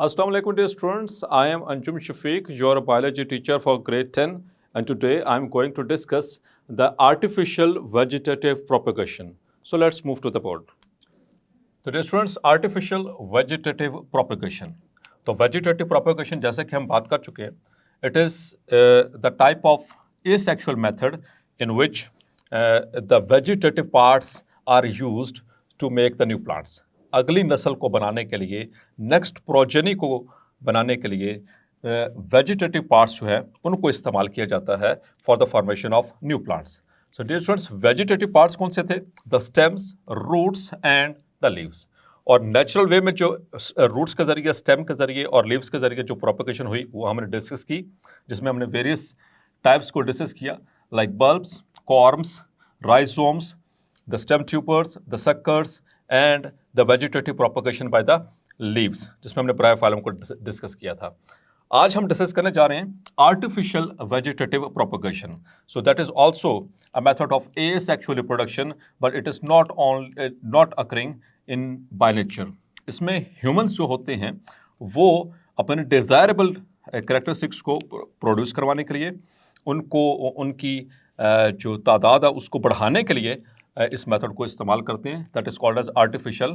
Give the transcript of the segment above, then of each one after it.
Assalamu alaikum dear students, I am Anjum Shafiq, your biology teacher for grade 10, and today I am going to discuss the artificial vegetative propagation. So let's move to the board. तो dear students, artificial vegetative propagation. तो vegetative propagation जैसे कि हम बात कर चुके हैं, it is the type of asexual method in which the vegetative parts are used to make the new plants. अगली नस्ल को बनाने के लिए, नेक्स्ट प्रोजेनी को बनाने के लिए वेजिटेटिव पार्ट्स जो है उनको इस्तेमाल किया जाता है for the formation of new plants. So dear students, vegetative parts कौन से थे? The stems, roots and the leaves. और नेचुरल वे में जो रूट्स के जरिए, स्टेम के जरिए और लीव्स के जरिए जो प्रोपगेशन हुई वो हमने डिस्कस की, जिसमें हमने वेरियस टाइप्स को डिस्कस किया, like bulbs, corms, rhizomes, the stem tubers, the suckers and the vegetative propagation by the leaves, जिसमें हमने ब्रायोफाइलम को डिस्कस किया था. आज हम डिस्कस करने जा रहे हैं artificial vegetative propagation. So that is also a method of asexual reproduction, but it is not occurring in by nature. इसमें ह्यूमंस जो होते हैं वो अपने डिजायरेबल कैरेक्टरिस्टिक्स को प्रोड्यूस करवाने के लिए, उनको उनकी जो तादाद है उसको बढ़ाने के लिए इस मेथड को इस्तेमाल करते हैं. That is called as artificial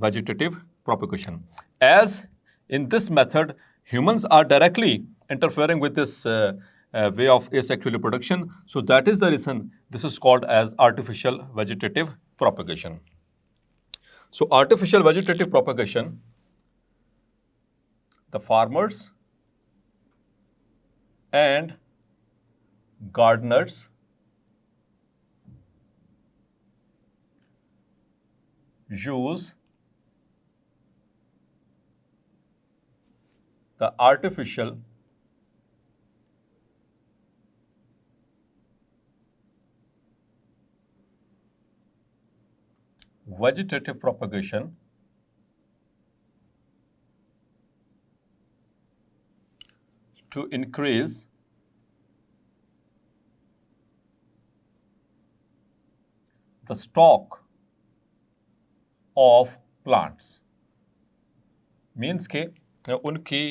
vegetative propagation. As in this method humans are directly interfering with this way of asexual reproduction, so that is the reason this is called as artificial vegetative propagation. So artificial vegetative propagation, the farmers and gardeners use the artificial vegetative propagation to increase the stock of plants. Means के उनकी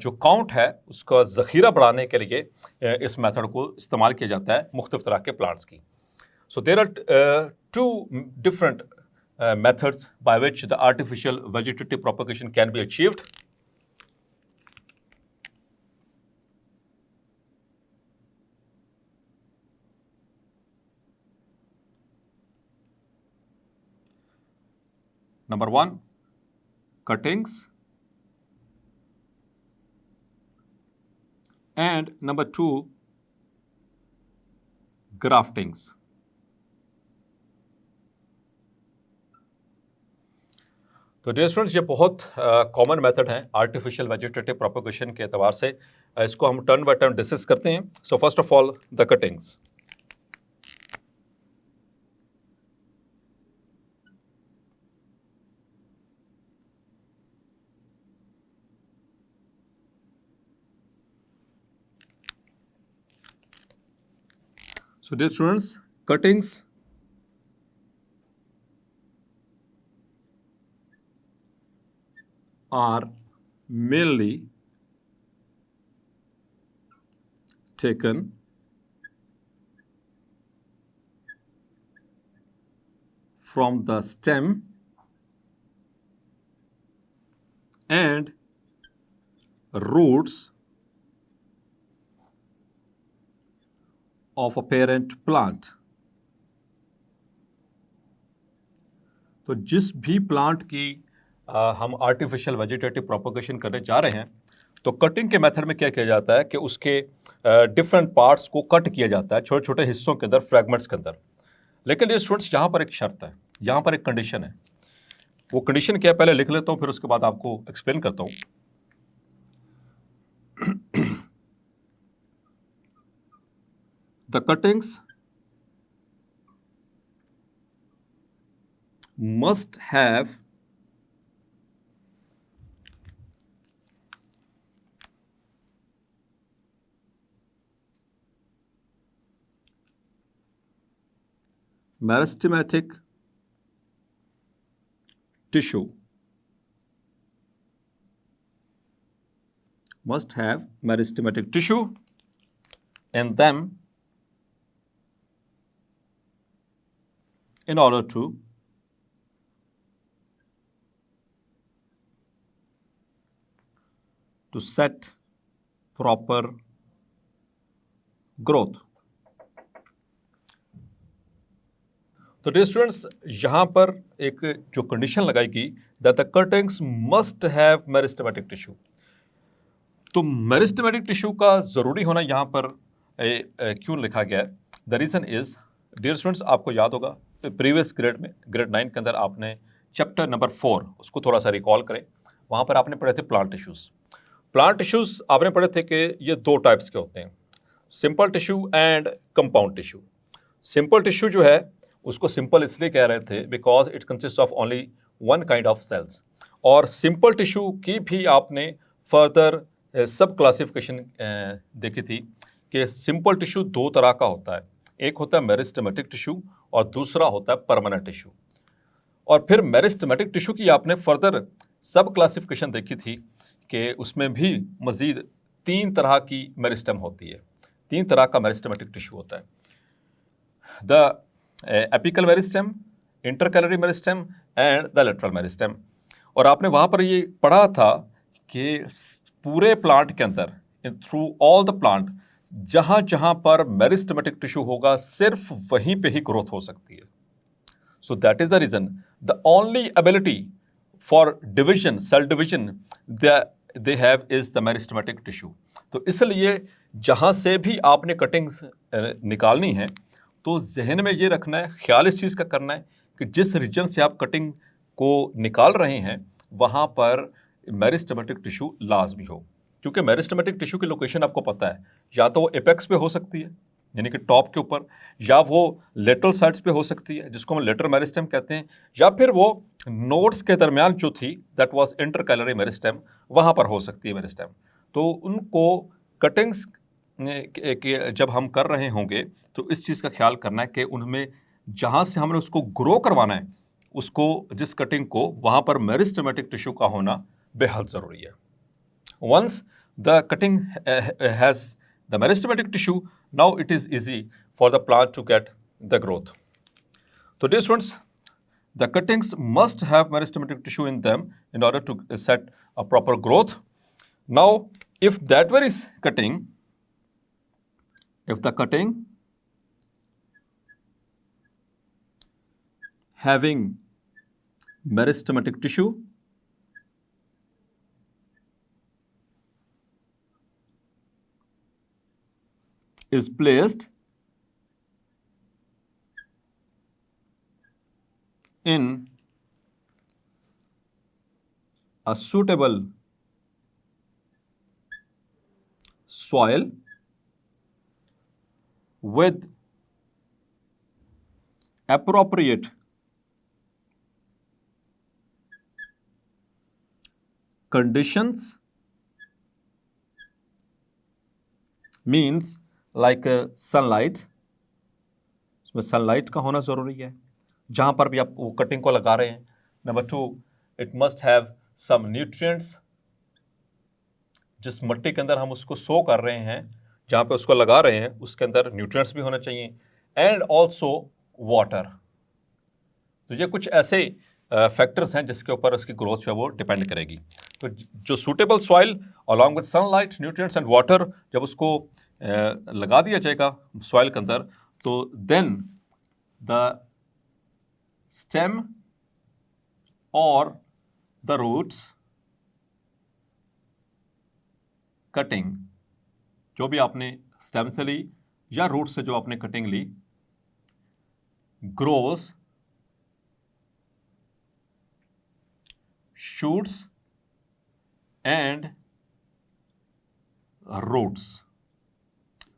जो count है उसका ज़ख़ीरा बढ़ाने के लिए इस method को इस्तेमाल किया जाता है मुख्तलिफ तरह के प्लांट्स की. So there are two different methods by which the artificial vegetative propagation can be achieved. Number 1, cuttings, and number 2, graftings. तो डियर स्टूडेंट्स, ये बहुत कॉमन मेथड है आर्टिफिशियल वेजिटेटिव प्रोपगेशन के एतबार से. इसको हम टर्न बाय टर्न डिस्कस करते हैं. So first of all the cuttings. So dear students, cuttings are mainly taken from the stem and roots of a parent plant. तो जिस भी प्लांट की हम आर्टिफिशियल वेजिटेटिव प्रोपगेशन करने जा रहे हैं, तो कटिंग के मेथड में क्या किया जाता है कि उसके डिफरेंट पार्ट्स को कट किया जाता है छोटे छोटे हिस्सों के अंदर, फ्रैगमेंट्स के अंदर. लेकिन ये स्टूडेंट्स, यहाँ पर एक शर्त है, यहाँ पर एक कंडीशन है. वो कंडीशन क्या है पहले लिख लेता हूँ, फिर उसके बाद आपको एक्सप्लेन करता हूँ. The cuttings must have meristematic tissue must have meristematic tissue in them in order to set proper growth. तो डियर स्टूडेंट्स, यहाँ पर एक जो कंडीशन लगाएगी that the cuttings must have meristematic tissue. तो मेरिस्टेमेटिक टिश्यू का ज़रूरी होना यहाँ पर क्यों लिखा गया है? The reason is, dear students, आपको याद होगा प्रीवियस ग्रेड में, ग्रेड 9 के अंदर आपने चैप्टर नंबर 4 उसको थोड़ा सा रिकॉल करें। वहाँ पर आपने पढ़े थे प्लांट टिश्यूज़। प्लांट टिश्यूज़ आपने पढ़े थे कि ये दो टाइप्स के होते हैं, simple tissue and compound tissue. Simple tissue जो है उसको सिंपल इसलिए कह रहे थे because it consist of only one kind of cells. और सिंपल टिश्यू की भी आपने फर्दर सब क्लासिफिकेशन देखी थी कि सिंपल टिश्यू दो तरह का होता है, एक होता है मेरिस्टेमेटिक टिश्यू और दूसरा होता है परमानेंट टिश्यू। और फिर मेरिस्टेमेटिक टिश्यू की आपने फर्दर सब क्लासिफिकेशन देखी थी कि उसमें भी मज़ीद 3 तरह की मेरिस्टेम होती है, 3 तरह का मेरिस्टेमेटिक टिश्यू होता है, the apical meristem, intercalary meristem and the lateral meristem. और आपने वहाँ पर ये पढ़ा था कि पूरे प्लांट के अंदर, थ्रू ऑल द प्लांट, जहाँ जहाँ पर मेरिस्टेमेटिक टिश्यू होगा सिर्फ वहीं पे ही ग्रोथ हो सकती है। So that is the reason, the only ability for division, cell division they have is the meristematic tissue. तो इसलिए जहाँ से भी आपने कटिंग्स निकालनी है तो जहन में ये रखना है, ख्याल इस चीज़ का करना है कि जिस रीजन से आप कटिंग को निकाल रहे हैं वहाँ पर मेरिस्टेमेटिक टिश्यू लाजमी हो। क्योंकि मेरिस्टेमेटिक टिश्यू की लोकेशन आपको पता है, या तो वो एपेक्स पे हो सकती है यानी कि टॉप के ऊपर, या वो लेटरल साइड्स पे हो सकती है जिसको हम लेटरल मेरिस्टेम कहते हैं, या फिर वो नोड्स के दरमियान जो थी दैट वाज इंटरकैलरी मेरिस्टेम, वहाँ पर हो सकती है मेरिस्टेम। तो उनको कटिंग्स जब हम कर रहे होंगे तो इस चीज़ का ख्याल करना है कि उनमें जहाँ से हमने उसको ग्रो करवाना है, उसको जिस कटिंग को, वहाँ पर मेरिस्टेमेटिक टिश्यू का होना बेहद ज़रूरी है। Once the cutting has the meristematic tissue, now it is easy for the plant to get the growth. तो dear students, the cuttings must have meristematic tissue in them in order to set a proper growth. Now, if that were is cutting, if the cutting having meristematic tissue is placed in a suitable soil with appropriate conditions, means like sunlight, उसमें sunlight का होना ज़रूरी है जहाँ पर भी आप वो कटिंग को लगा रहे हैं। Number 2, it must have some nutrients, जिस मिट्टी के अंदर हम उसको सो कर रहे हैं, जहाँ पे उसको लगा रहे हैं, उसके अंदर न्यूट्रिएंट्स भी होने चाहिए, एंड ऑल्सो वाटर। तो ये कुछ ऐसे फैक्टर्स हैं जिसके ऊपर उसकी ग्रोथ जो है वो डिपेंड करेगी। तो जो suitable soil along with sunlight, nutrients and water, जब उसको लगा दिया जाएगा सॉइल के अंदर, तो देन द स्टेम और द रूट्स कटिंग, जो भी आपने स्टेम से ली या रूट से जो आपने कटिंग ली, ग्रोस, shoots and roots।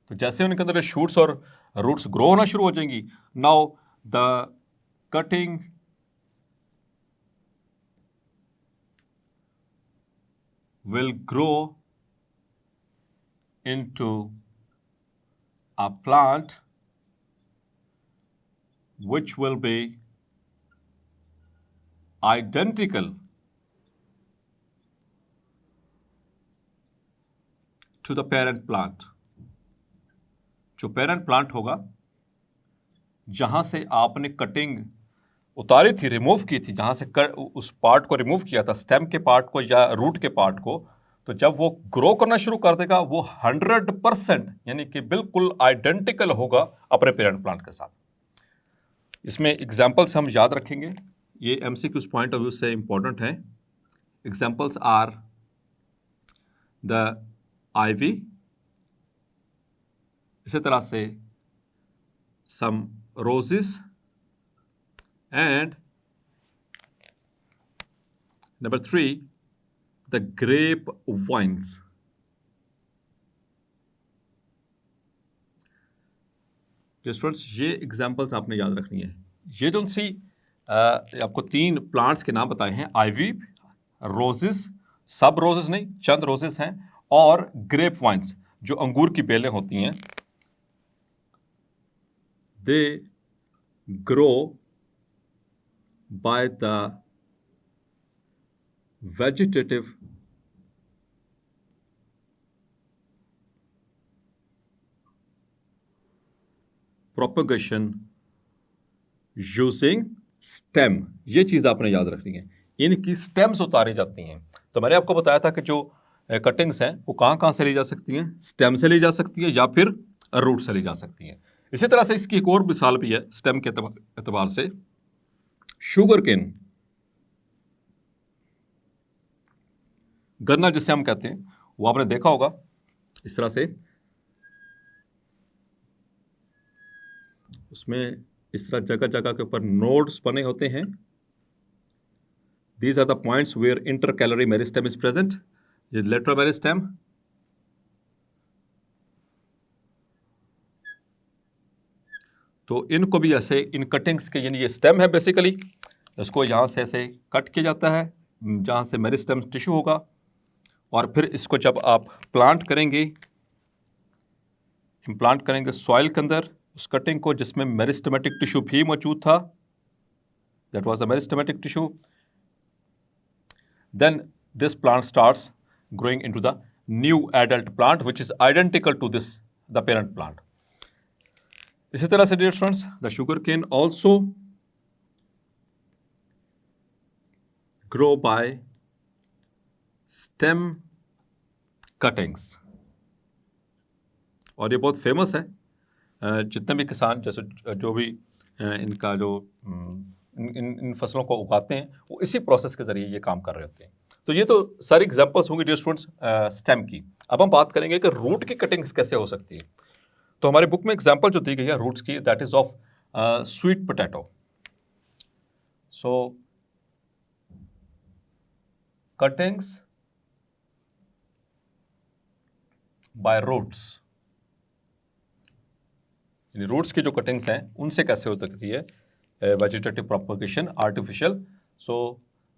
तो जैसे उनके अंदर shoots और roots ग्रो होना शुरू हो जाएंगी, now the cutting will grow into a plant which will be identical to the parent plant. जो पेरेंट प्लांट होगा, जहां से आपने कटिंग उतारी थी, रिमूव की थी, जहां से उस पार्ट को रिमूव किया था, स्टेम के पार्ट को या रूट के पार्ट को, तो जब वो ग्रो करना शुरू कर देगा, वो 100% यानी कि बिल्कुल आइडेंटिकल होगा अपने पेरेंट प्लांट के साथ। इसमें एग्जाम्पल्स हम याद रखेंगे, ये एमसीक्यूज पॉइंट ऑफ व्यू से इंपॉर्टेंट है। एग्जाम्पल्स आर द आईवी, इसी तरह से some roses, and number 3 the grape vines। Students, ये एग्जाम्पल्स आपने याद रखनी है। ये जो सी आपको 3 प्लांट्स के नाम बताए हैं, आईवी, रोजेस, सब रोजेस नहीं, चंद रोजेस हैं, और ग्रेप वाइन्स जो अंगूर की बेलें होती हैं, they grow by the vegetative propagation using stem। ये चीज आपने याद रखनी है, इनकी स्टेम्स उतारी जाती हैं। तो मैंने आपको बताया था कि जो कटिंग्स हैं वो कहां कहां से ली जा सकती हैं, स्टेम से ली जा सकती है या फिर रूट से ली जा सकती हैं। इसी तरह से इसकी एक और मिसाल भी है स्टेम के एतबार से, शुगर केन, गन्ना जिसे हम कहते हैं, वो आपने देखा होगा इस तरह से, उसमें इस तरह जगह जगह के ऊपर नोड्स बने होते हैं। These are the points where intercalary meristem is present. ये लेटरल मेरिस्टेम, तो इनको भी ऐसे इन कटिंग्स के, यानी ये स्टेम है बेसिकली, इसको यहाँ से ऐसे कट किया जाता है जहाँ से मेरिस्टेम टिश्यू होगा, और फिर इसको जब आप प्लांट करेंगे, इम्प्लांट करेंगे सॉइल के अंदर उस कटिंग को, जिसमें मेरिस्टेमेटिक टिश्यू भी मौजूद था, that was the meristematic tissue, then this plant starts growing into the new adult plant which is identical to this the parent plant. इसी तरह से dear students, the sugar cane also grow by stem cuttings, और ये बहुत famous है। जितने भी किसान, जैसे जो भी इनका जो इन फसलों को उगाते हैं, वो इसी प्रोसेस के जरिए ये काम कर रहे होते हैं। तो ये तो सारी एग्जांपल्स होंगी डियर स्टूडेंट्स स्टेम की। अब हम बात करेंगे कि रूट की कटिंग्स कैसे हो सकती है। तो हमारे बुक में एग्जांपल जो दी गई है रूट्स की, that is of sweet potato. So cuttings by roots, यानी रूट्स की जो कटिंग्स हैं उनसे कैसे हो सकती है vegetative propagation artificial. So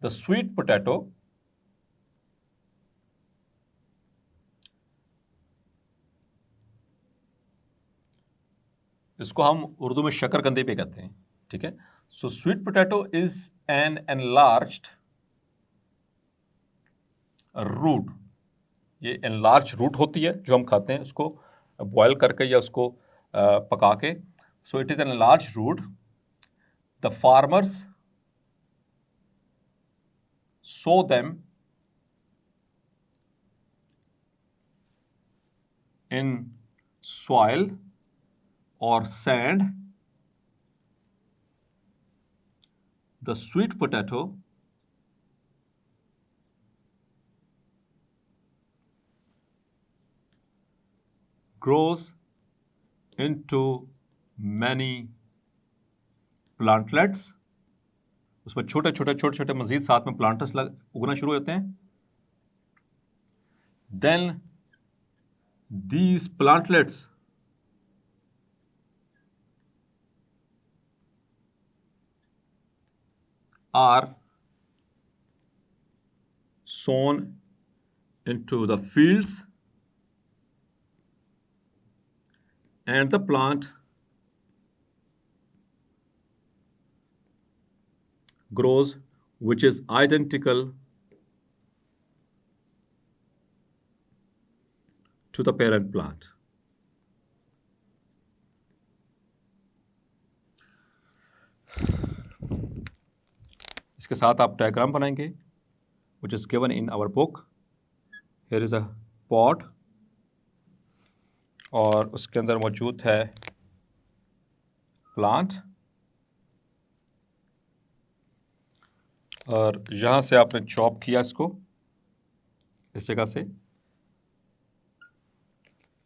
the sweet potato इसको हम उर्दू में शकरकंदी पे कहते हैं, ठीक है। So sweet potato is an enlarged root, ये एनलार्ज रूट होती है जो हम खाते हैं उसको बॉयल करके या उसको पका के। So it is an enlarge root, the farmers sow them in soil or sand. The sweet potato grows into many plantlets। उसमें छोटे छोटे मजीद साथ में प्लांटर्स उगना शुरू होते हैं। Then these plantlets are sown into the fields and the plant grows, which is identical to the parent plant. इसके साथ आप डायग्राम बनाएंगे which is given in our book. Here is a pot और उसके अंदर मौजूद है प्लांट और यहाँ से आपने चॉप किया इसको इस जगह से,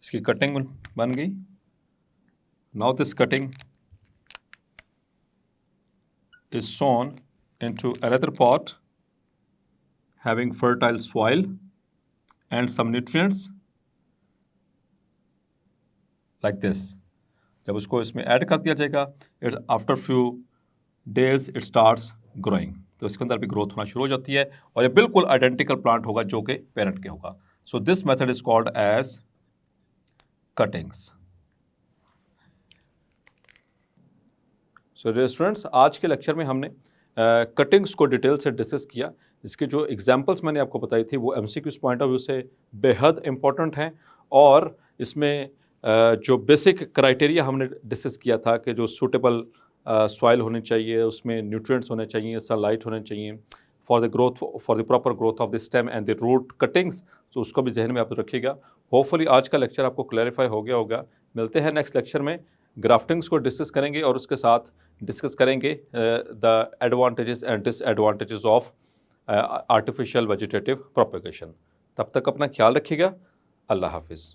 इसकी कटिंग बन गई. Now this cutting is sown into another pot having fertile soil and some nutrients like this. जब उसको इसमें ऐड कर दिया जाएगा, it after few days it starts growing. तो इसके अंदर भी ग्रोथ होना शुरू हो जाती है और ये बिल्कुल आइडेंटिकल प्लांट होगा जो कि पेरेंट के होगा. So this method is called as cuttings. So dear students, आज के लेक्चर में हमने कटिंग्स को डिटेल से डिस्कस किया. इसके जो एग्जांपल्स मैंने आपको बताई थी वो एमसीक्यूज पॉइंट ऑफ व्यू से बेहद इंपॉर्टेंट हैं और इसमें जो बेसिक क्राइटेरिया हमने डिस्कस किया था कि जो सूटेबल सॉइल होनी चाहिए, उसमें न्यूट्रिएंट्स होने चाहिए, सनलाइट होने चाहिए for the proper growth of the stem and the root cuttings. तो उसको भी जहन में आप रखिएगा. होपफुली आज का लेक्चर आपको क्लैरिफाई हो गया होगा. मिलते हैं नेक्स्ट लेक्चर में, ग्राफ्टिंग्स को डिस्कस करेंगे और उसके साथ डिस्कस करेंगे the advantages and disadvantages of artificial vegetative propagation. तब तक अपना ख्याल रखिएगा. अल्लाह हाफिज़.